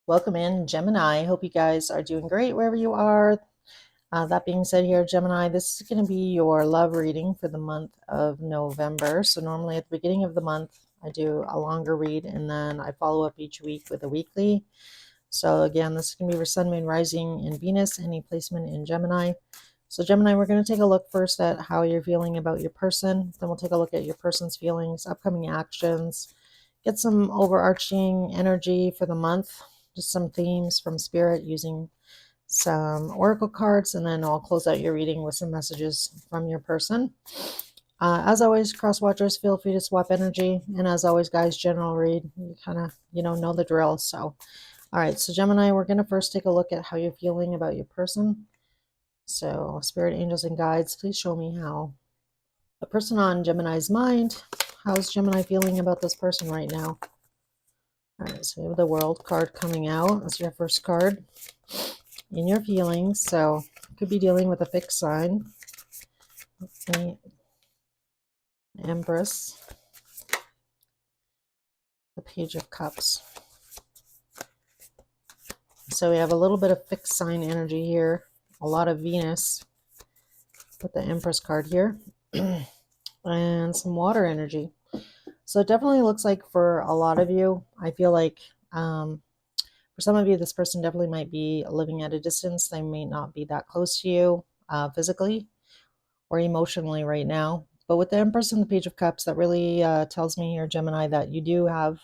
Welcome in, Gemini. Hope you guys are doing great wherever you are. That being said, here, Gemini, this is going to be your love reading for the month of November. So, normally at the beginning of the month, I do a longer read and then I follow up each week with a weekly. So, again, this is going to be for Sun, Moon, Rising, and Venus, any placement in Gemini. So, Gemini, we're going to take a look first at how you're feeling about your person. Then we'll take a look at your person's feelings, upcoming actions, get some overarching energy for the month, just some themes from Spirit using some oracle cards, and then I'll close out your reading with some messages from your person. As always, cross watchers, feel free to swap energy. And as always, guys, general read, you kind of, know the drill. So, all right, so Gemini, we're going to first take a look at how you're feeling about your person. So, Spirit, angels, and guides, please show me how a person on Gemini's mind. How's Gemini feeling about this person right now? All right, so we have the World card coming out. That's your first card in your feelings. So could be dealing with a fixed sign. The Empress, the Page of Cups. So we have a little bit of fixed sign energy here, a lot of Venus with the Empress card here, and some water energy. So it definitely looks like for a lot of you, I feel like for some of you, this person definitely might be living at a distance. They may not be that close to you physically or emotionally right now. But with the Empress and the Page of Cups, that really tells me here, Gemini, that you do have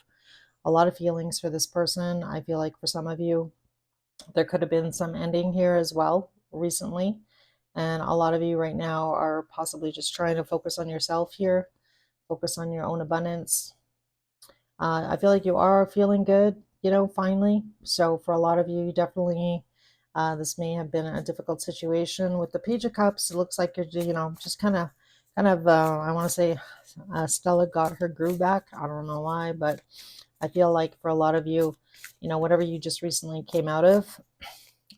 a lot of feelings for this person. I feel like for some of you, there could have been some ending here as well recently. And a lot of you right now are possibly just trying to focus on yourself here, focus on your own abundance. I feel like you are feeling good, finally. So for a lot of you, definitely this may have been a difficult situation. With the Page of Cups, it looks like you're, just I want to say Stella got her groove back. I don't know why, but I feel like for a lot of you, whatever you just recently came out of,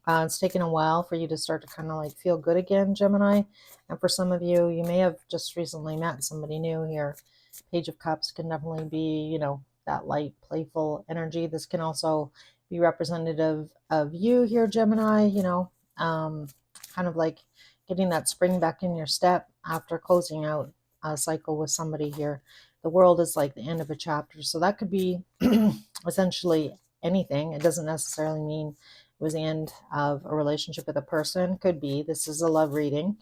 it's taken a while for you to start to kind of like feel good again, Gemini. And for some of you, you may have just recently met somebody new here. Page of Cups can definitely be, that light, playful energy. This can also be representative of you here, Gemini, kind of like getting that spring back in your step after closing out a cycle with somebody here. The World is like the end of a chapter. So that could be essentially anything. It doesn't necessarily mean it was the end of a relationship with a person. Could be. This is a love reading.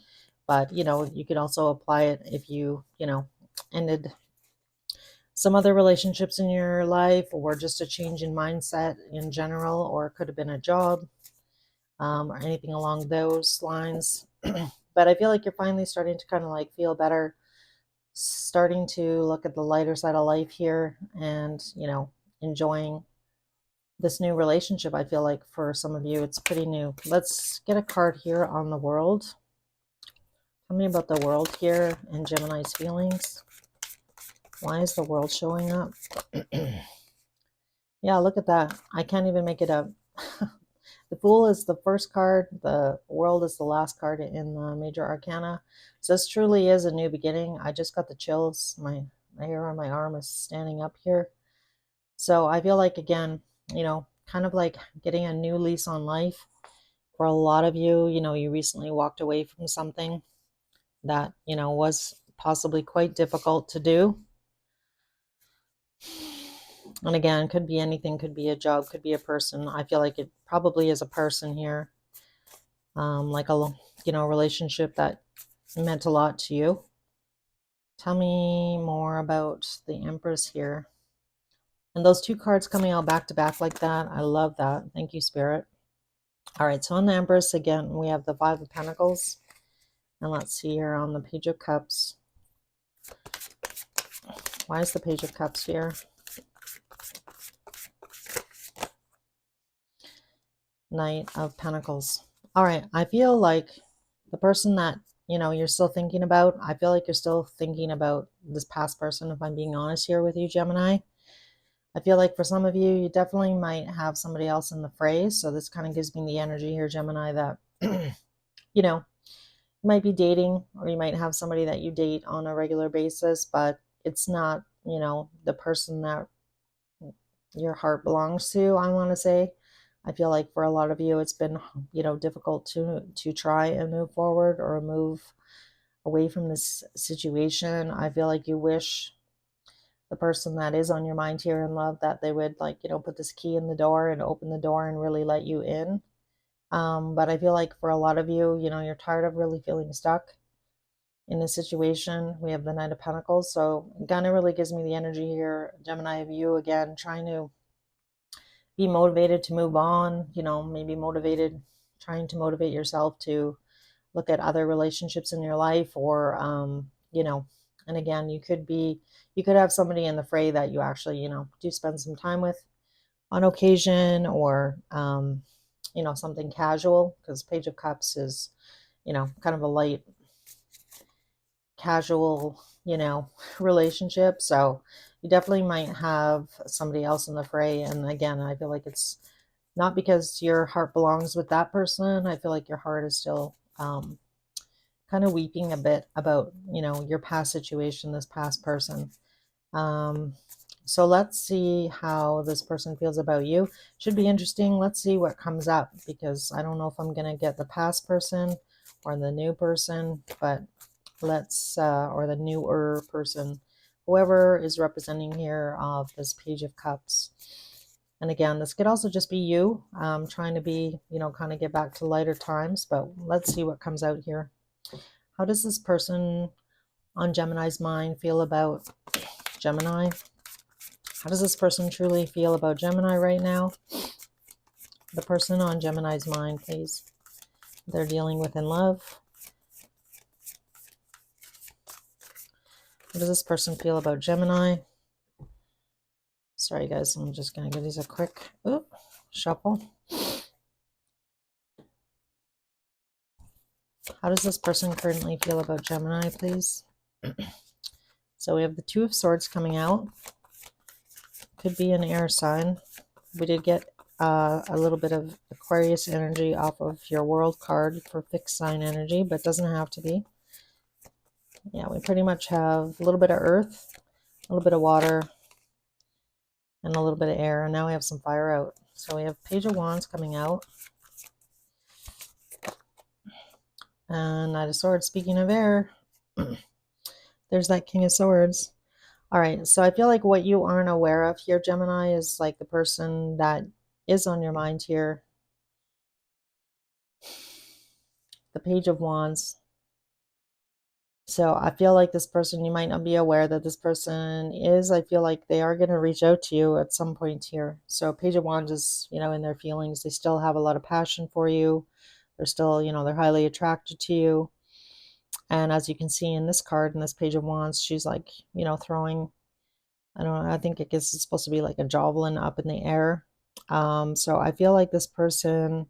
But, you could also apply it if you, ended some other relationships in your life, or just a change in mindset in general, or it could have been a job, or anything along those lines. But I feel like you're finally starting to kind of like feel better, starting to look at the lighter side of life here, and enjoying this new relationship. I feel like for some of you it's pretty new. Let's get a card here on the World. Tell me about the World here and Gemini's feelings. Why is the World showing up? Yeah, look at that. I can't even make it up. The Fool is the first card. The World is the last card in the Major Arcana. So this truly is a new beginning. I just got the chills. My hair on my arm is standing up here. So I feel like, again, kind of like getting a new lease on life. For a lot of you, you recently walked away from something that, was possibly quite difficult to do. And again, could be anything, could be a job, could be a person. I feel like it probably is a person here, like a relationship that meant a lot to you. Tell me more about the Empress here. And those two cards coming out back to back like that, I love that. Thank you, Spirit. All right, so on the Empress, again, we have the Five of Pentacles. And let's see here on the Page of Cups. Why is the Page of Cups here? Knight of Pentacles. All right, I feel like the person that, you're still thinking about, I feel like you're still thinking about this past person, if I'm being honest here with you, Gemini. I feel like for some of you, you definitely might have somebody else in the fray. So this kind of gives me the energy here, Gemini, that, you might be dating, or you might have somebody that you date on a regular basis, but it's not, the person that your heart belongs to, I want to say. I feel like for a lot of you, it's been, difficult to try and move forward or move away from this situation. I feel like you wish the person that is on your mind here in love that they would, like, put this key in the door and open the door and really let you in. But I feel like for a lot of you, you're tired of really feeling stuck in this situation. We have the Knight of Pentacles. So kind of really gives me the energy here, Gemini, of you again, trying to be motivated to move on, maybe trying to motivate yourself to look at other relationships in your life, or, and again, you could have somebody in the fray that you actually, do spend some time with on occasion, or, something casual, because Page of Cups is, kind of a light, casual, relationship. So you definitely might have somebody else in the fray. And again, I feel like it's not because your heart belongs with that person. I feel like your heart is still kind of weeping a bit about, your past situation, this past person. So let's see how this person feels about you. Should be interesting. Let's see what comes up, because I don't know if I'm going to get the past person or the new person, but or the newer person, whoever is representing here of this Page of Cups. And again, this could also just be you trying to be, kind of get back to lighter times, but let's see what comes out here. How does this person on Gemini's mind feel about Gemini? How does this person truly feel about Gemini right now? The person on Gemini's mind, please. They're dealing with in love. How does this person feel about Gemini? Sorry, guys. I'm just going to give these a quick shuffle. How does this person currently feel about Gemini, please? So we have the Two of Swords coming out. Could be an air sign. We did get a little bit of Aquarius energy off of your World card for fixed sign energy, but it doesn't have to be. Yeah, we pretty much have a little bit of earth, a little bit of water, and a little bit of air. And now we have some fire out. So we have Page of Wands coming out. And Knight of Swords. Speaking of air, there's that King of Swords. All right, so I feel like what you aren't aware of here, Gemini, is like the person that is on your mind here. The Page of Wands. So I feel like this person, you might not be aware that this person is, I feel like they are going to reach out to you at some point here. So Page of Wands is, in their feelings. They still have a lot of passion for you. They're still, they're highly attracted to you. And as you can see in this card, in this Page of Wands, she's like, throwing, I don't know, I think it's supposed to be like a javelin up in the air. So I feel like this person,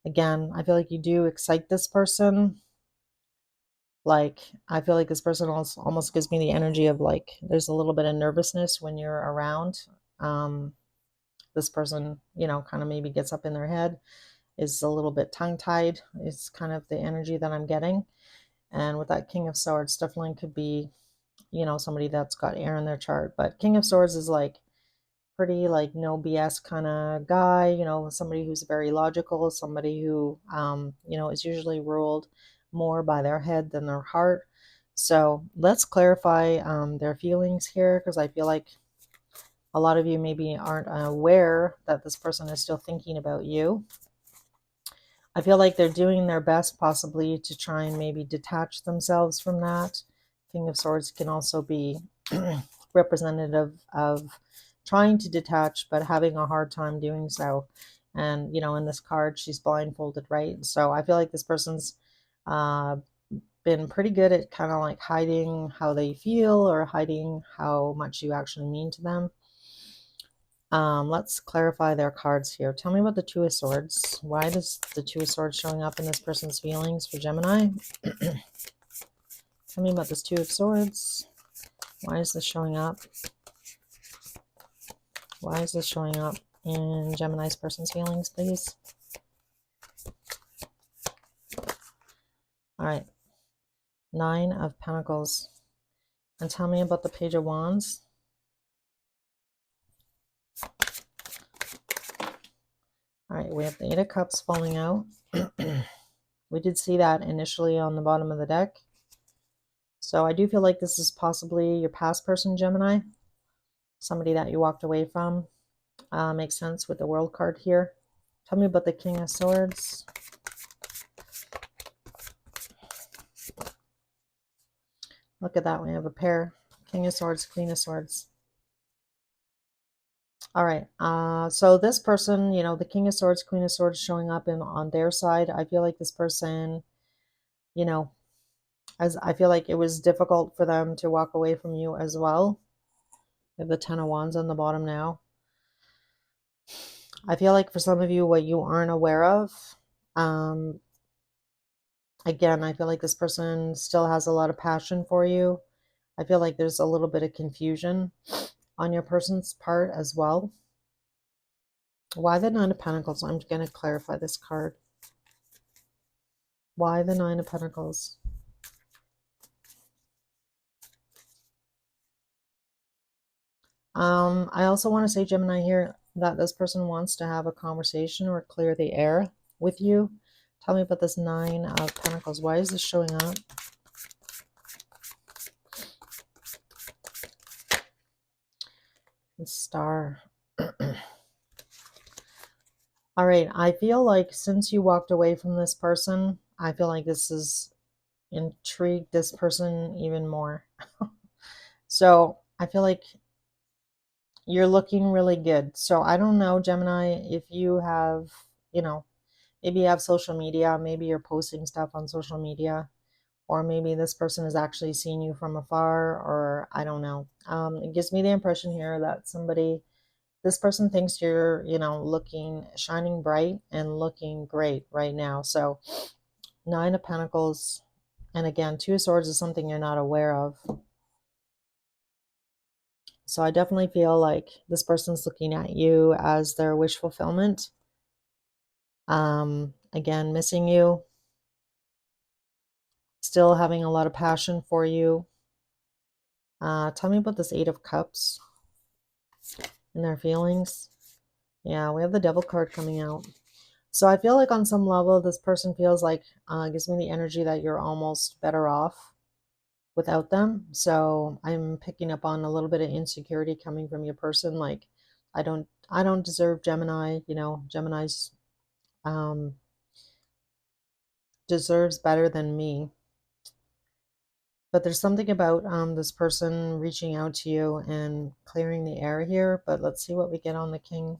again, I feel like you do excite this person. Like, I feel like this person almost gives me the energy of, like, there's a little bit of nervousness when you're around. This person, kind of maybe gets up in their head, is a little bit tongue-tied. It's kind of the energy that I'm getting. And with that King of Swords, definitely could be, somebody that's got air in their chart. But King of Swords is like pretty, like, no BS kind of guy, somebody who's very logical, somebody who, is usually ruled more by their head than their heart. So let's clarify their feelings here, because I feel like a lot of you maybe aren't aware that this person is still thinking about you. I feel like they're doing their best possibly to try and maybe detach themselves from that. King of Swords can also be representative of trying to detach, but having a hard time doing so. And, in this card, she's blindfolded, right? So I feel like this person's been pretty good at kind of like hiding how they feel, or hiding how much you actually mean to them. Let's clarify their cards here. Tell me about the Two of Swords. Why is the Two of Swords showing up in this person's feelings for Gemini? Tell me about this Two of Swords. Why is this showing up? Why is this showing up in Gemini's person's feelings, please? All right. Nine of Pentacles. And tell me about the Page of Wands. All right. right, we have the Eight of Cups falling out. We did see that initially on the bottom of the deck. So I do feel like this is possibly your past person, Gemini. Somebody that you walked away from. Makes sense with the World card here. Tell me about the King of Swords. Look at that. We have a pair. King of Swords, Queen of Swords. All right. So this person, you know, the King of Swords, Queen of Swords showing up on their side. I feel like this person, you know, as I feel like it was difficult for them to walk away from you as well. We have the Ten of Wands on the bottom now. I feel like for some of you, what you aren't aware of, again, I feel like this person still has a lot of passion for you. I feel like there's a little bit of confusion on your person's part as well. Why the Nine of Pentacles? I'm going to clarify this card. Why the Nine of Pentacles? I also want to say, Gemini, here that this person wants to have a conversation or clear the air with you. Tell me about this Nine of Pentacles. Why is this showing up? The Star. All right, I feel like since you walked away from this person, I feel like this has intrigued this person even more. So I feel like you're looking really good. So I don't know, Gemini, if you have, you know, maybe you have social media, maybe you're posting stuff on social media, or maybe this person has actually seen you from afar, or I don't know. It gives me the impression here that this person thinks you're, you know, looking, shining bright and looking great right now. So Nine of Pentacles, and again, Two of Swords is something you're not aware of. So I definitely feel like this person's looking at you as their wish fulfillment. Again, missing you, still having a lot of passion for you. Tell me about this Eight of Cups and their feelings. Yeah, we have the Devil card coming out. So I feel like on some level, this person feels like, gives me the energy that you're almost better off without them. So I'm picking up on a little bit of insecurity coming from your person. Like, I don't deserve Gemini, you know, Gemini's deserves better than me. But there's something about this person reaching out to you and clearing the air here. But let's see what we get on the King.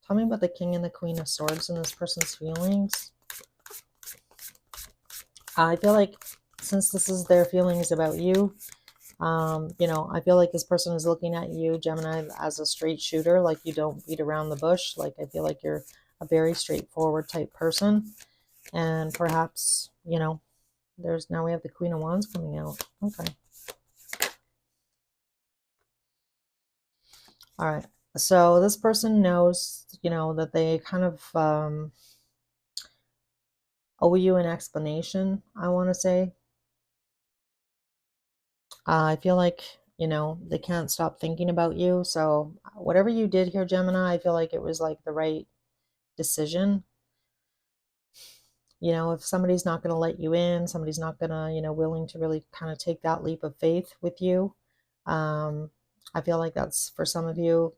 Tell me about the King and the Queen of Swords and this person's feelings. I feel like since this is their feelings about you, you know, I feel like this person is looking at you, Gemini, as a straight shooter. Like you don't beat around the bush. Like I feel like you're a very straightforward type person. And perhaps, you know, now we have the Queen of Wands coming out. Okay. All right. So this person knows, you know, that they kind of owe you an explanation, I want to say. I feel like, you know, they can't stop thinking about you. So whatever you did here, Gemini, I feel like it was like the right decision. You know, if somebody's not going to let you in, somebody's not going to, you know, willing to really kind of take that leap of faith with you. I feel like that's for some of you,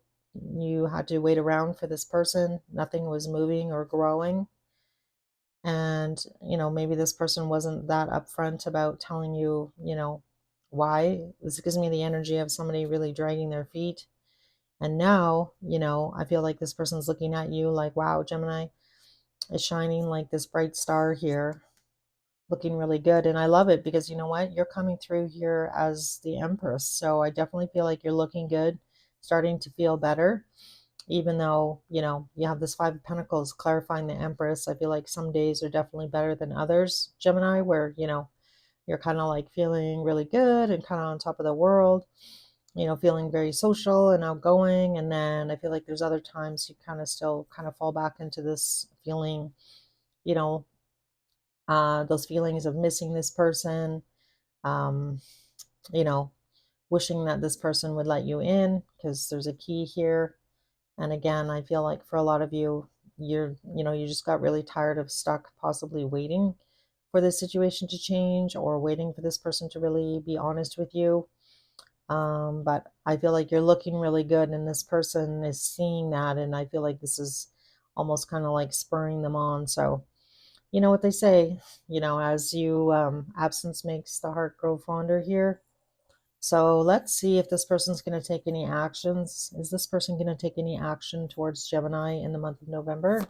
you had to wait around for this person. Nothing was moving or growing. And, you know, maybe this person wasn't that upfront about telling you, you know, why. This gives me the energy of somebody really dragging their feet. And now, you know, I feel like this person's looking at you like, wow, Gemini is shining like this bright star here, looking really good. And I love it because you know what? You're coming through here as the Empress. So I definitely feel like you're looking good, starting to feel better. Even though, you know, you have this Five of Pentacles clarifying the Empress, I feel like some days are definitely better than others, Gemini, where, you know, you're kind of like feeling really good and kind of on top of the world, you know, feeling very social and outgoing. And then I feel like there's other times you kind of still kind of fall back into this feeling, you know, those feelings of missing this person, um, you know, wishing that this person would let you in because there's a key here. And again, I feel like for a lot of you, you just got really tired of stuck, possibly waiting for this situation to change or waiting for this person to really be honest with you. But I feel like you're looking really good, and this person is seeing that, and I feel like this is almost kind of like spurring them on. So, you know what they say, as you absence makes the heart grow fonder here. So let's see if this person's going to take any actions. Is this person going to take any action towards Gemini in the month of November?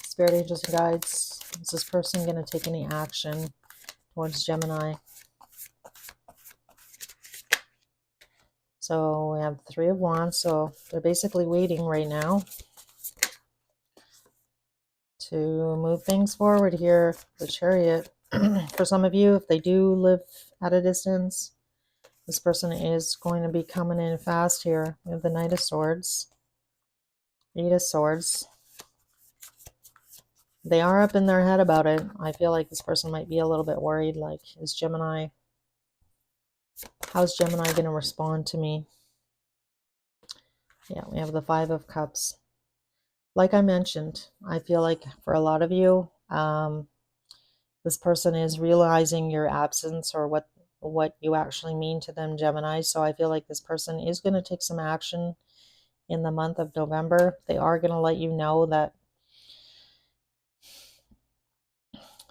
Spirit angels and guides, is this person going to take any action towards Gemini? So we have the Three of Wands. So they're basically waiting right now to move things forward here. The Chariot. For some of you, if they do live at a distance, this person is going to be coming in fast here. We have the Knight of Swords, Eight of Swords. They are up in their head about it. I feel like this person might be a little bit worried. Like, how's Gemini going to respond to me? Yeah, we have the Five of Cups. Like I mentioned, I feel like for a lot of you, this person is realizing your absence or what you actually mean to them, Gemini. So I feel like this person is going to take some action in the month of November. They are going to let you know that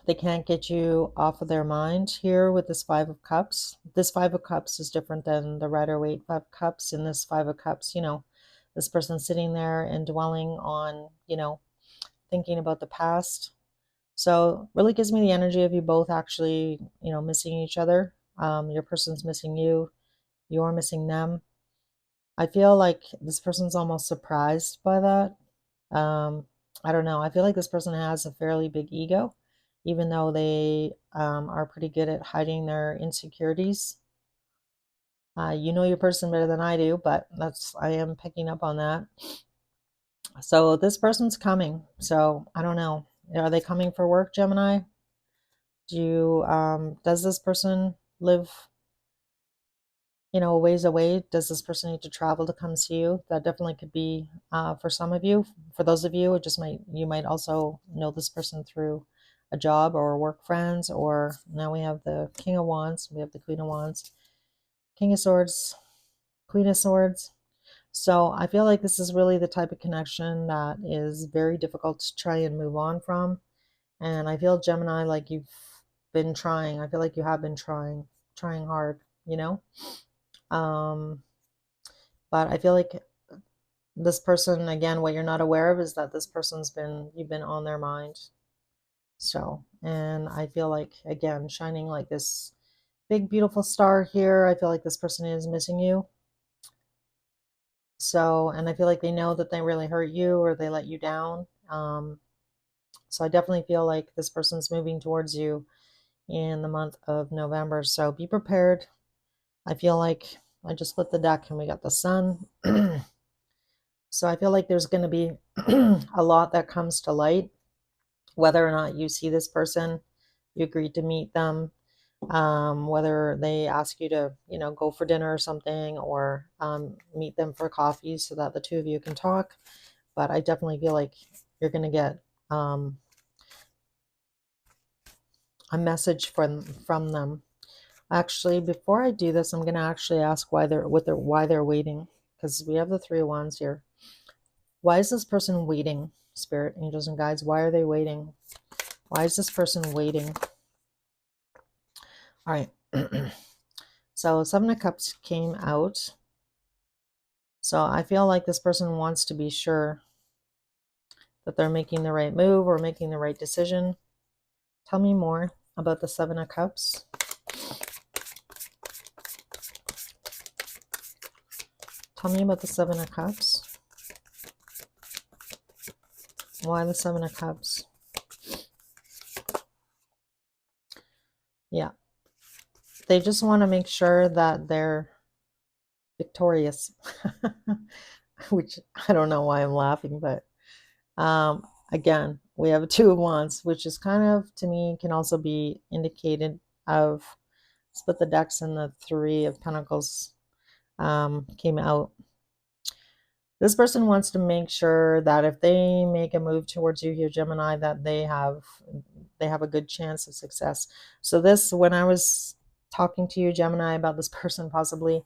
they can't get you off of their mind here with this Five of Cups. This Five of Cups is different than the Rider-Waite Five of Cups. In this Five of Cups, this person sitting there and dwelling on, thinking about the past. So really gives me the energy of you both actually, missing each other. Your person's missing you. You're missing them. I feel like this person's almost surprised by that. I don't know. I feel like this person has a fairly big ego, even though they are pretty good at hiding their insecurities. You know your person better than I do, but I am picking up on that. So this person's coming. So I don't know. Are they coming for work, Gemini? Does this person live, a ways away? Does this person need to travel to come see you? That definitely could be for some of you. For those of you, you might also know this person through a job or work friends. Or now we have the King of Wands, we have the Queen of Wands, King of Swords, Queen of Swords. So I feel like this is really the type of connection that is very difficult to try and move on from. And I feel, Gemini, like you've been trying. I feel like you have been trying hard, Um, but I feel like this person, again, what you're not aware of is that this person's you've been on their mind. So, and I feel like, again, shining like this big, beautiful star here, I feel like this person is missing you. So, and I feel like they know that they really hurt you or they let you down. So I definitely feel like this person's moving towards you in the month of November. So be prepared. I feel like I just split the deck and we got the Sun. So I feel like there's going to be a lot that comes to light, whether or not you see this person, you agreed to meet them, whether they ask you to, go for dinner or something, or meet them for coffee so that the two of you can talk. But I definitely feel like you're going to get a message from them. Actually, before I do this, I'm going to actually ask why they're waiting, because we have the Three of Wands here. Why is this person waiting? Spirit, angels, and guides, why are they waiting? Why is this person waiting? All right. So Seven of Cups came out. So I feel like this person wants to be sure that they're making the right move or making the right decision. Tell me more about the Seven of Cups. Tell me about the Seven of Cups. Why the Seven of Cups? Yeah. They just want to make sure that they're victorious. Which I don't know why I'm laughing, but again, we have a Two of Wands, which is kind of, to me, can also be indicated of split the decks, and the Three of Pentacles came out. This person wants to make sure that if they make a move towards you here, Gemini, that they have a good chance of success. So this, when I was talking to you, Gemini, about this person possibly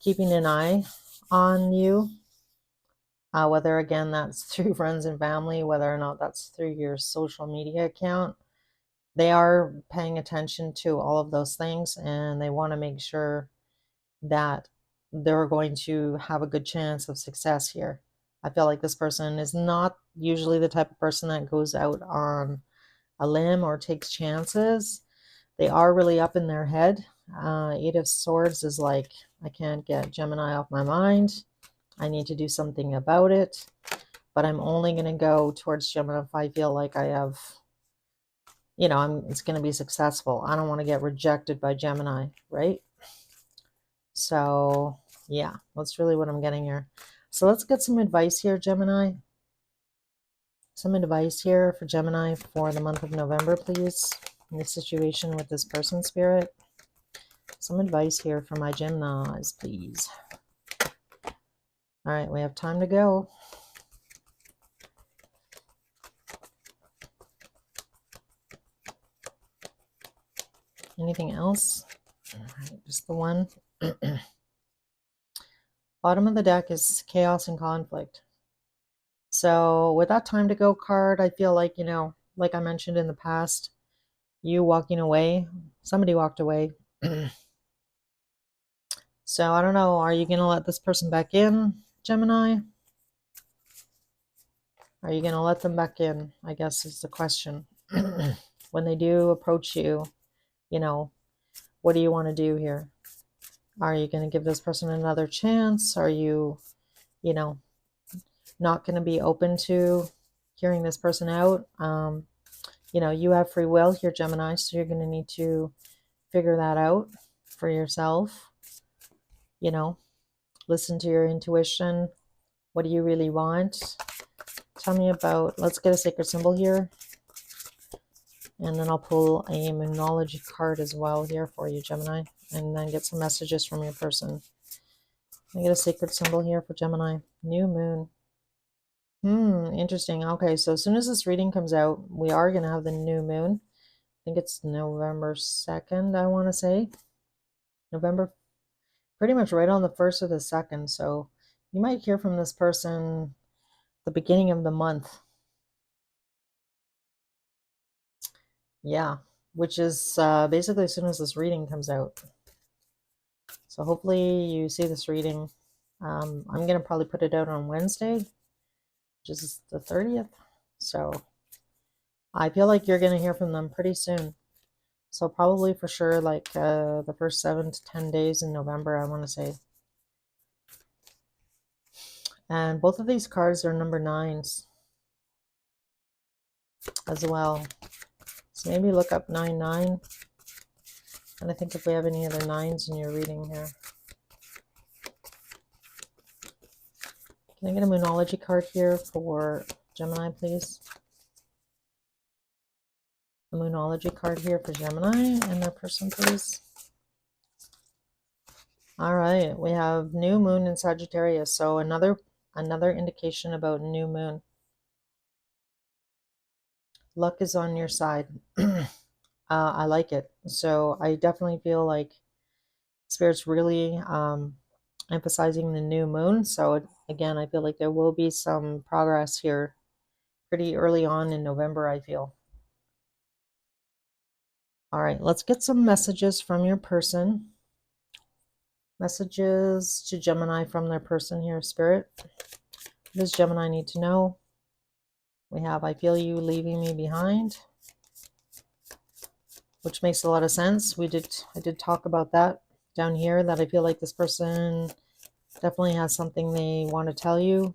keeping an eye on you, whether again that's through friends and family, whether or not that's through your social media account, they are paying attention to all of those things, and they want to make sure that they're going to have a good chance of success here. I feel like this person is not usually the type of person that goes out on a limb or takes chances. They are really up in their head. Eight of Swords is like, I can't get Gemini off my mind. I need to do something about it. But I'm only going to go towards Gemini if I feel like I have, it's going to be successful. I don't want to get rejected by Gemini, right? So yeah, that's really what I'm getting here. So let's get some advice here, Gemini. Some advice here for Gemini for the month of November, please. In this situation with this person, Spirit. Some advice here for my Geminis, please. All right, we have time to go. Anything else? All right, just the one. Bottom of the deck is chaos and conflict. So with that time to go card, I feel like, like I mentioned in the past, you walking away, somebody walked away. So I don't know, are you going to let this person back in, Gemini? Are you going to let them back in, I guess is the question. When they do approach you, what do you want to do here? Are you going to give this person another chance? Are you, not going to be open to hearing this person out? You have free will here, Gemini, so you're going to need to figure that out for yourself. Listen to your intuition. What do you really want? Tell me about, let's get a sacred symbol here. And then I'll pull a Moonology card as well here for you, Gemini. And then get some messages from your person. I get a sacred symbol here for Gemini. New moon. Interesting. Okay, so as soon as this reading comes out, we are going to have the new moon. I think it's November 2nd, I want to say. November, pretty much right on the 1st or the 2nd. So you might hear from this person the beginning of the month. Yeah, which is basically as soon as this reading comes out. So hopefully you see this reading. I'm going to probably put it out on Wednesday, which is the 30th. So I feel like you're going to hear from them pretty soon. So probably for sure like the first 7 to 10 days in November, I want to say. And both of these cards are number 9s as well. So maybe look up 99. And I think if we have any other 9s in your reading here. Can I get a Moonology card here for Gemini, please? A Moonology card here for Gemini and their person, please. All right, we have new moon in Sagittarius. So another indication about new moon. Luck is on your side. I like it. So I definitely feel like Spirit's really emphasizing the new moon. So again, I feel like there will be some progress here pretty early on in November, I feel. All right, let's get some messages from your person. Messages to Gemini from their person here, Spirit. What does Gemini need to know? We have, I feel you leaving me behind, which makes a lot of sense. I did talk about that down here, that I feel like this person definitely has something they want to tell you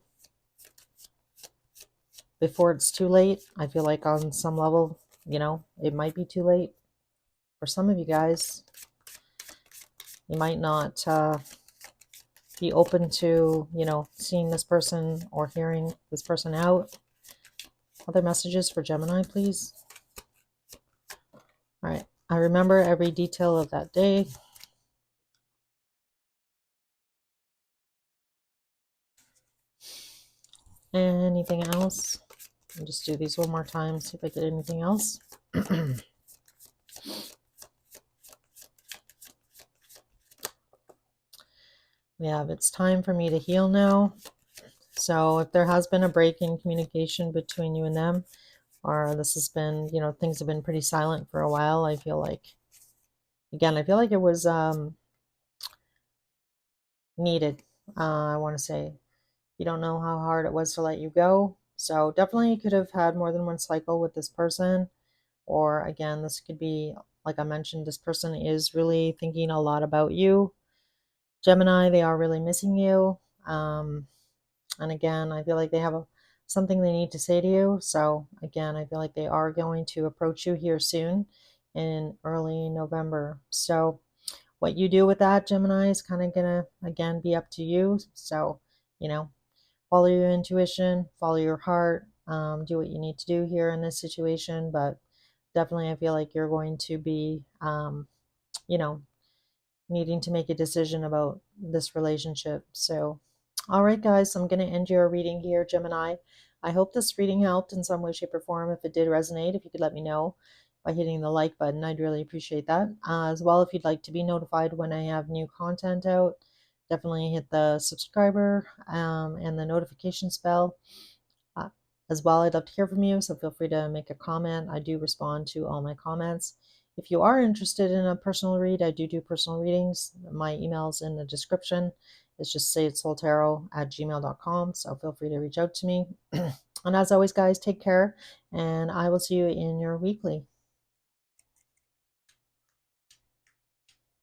before it's too late. I feel like on some level, it might be too late for some of you guys. You might not be open to, seeing this person or hearing this person out. Other messages for Gemini, please. All right. I remember every detail of that day. Anything else? I'll just do these one more time, see if I get anything else. We have, it's time for me to heal now. So if there has been a break in communication between you and them, or this has been, you know, things have been pretty silent for a while, I feel like, again, I feel like it was needed. I want to say, you don't know how hard it was to let you go. So definitely you could have had more than one cycle with this person. Or again, this could be, like I mentioned, this person is really thinking a lot about you. Gemini, they are really missing you. And again, I feel like they have something they need to say to you. So again, I feel like they are going to approach you here soon in early November. So what you do with that, Gemini, is kind of gonna again be up to you. So, you know, follow your intuition, follow your heart, do what you need to do here in this situation. But definitely, I feel like you're going to be, you know, needing to make a decision about this relationship. So, all right, guys, I'm going to end your reading here, Gemini. I hope this reading helped in some way, shape, or form. If it did resonate, if you could let me know by hitting the like button, I'd really appreciate that. As well, if you'd like to be notified when I have new content out, definitely hit the subscriber and the notifications bell. Uh, as well, I'd love to hear from you, so feel free to make a comment. I do respond to all my comments. If you are interested in a personal read, I do personal readings. My email's in the description. It's just sayitsoultarot@gmail.com, so feel free to reach out to me. And as always, guys, take care, and I will see you in your weekly.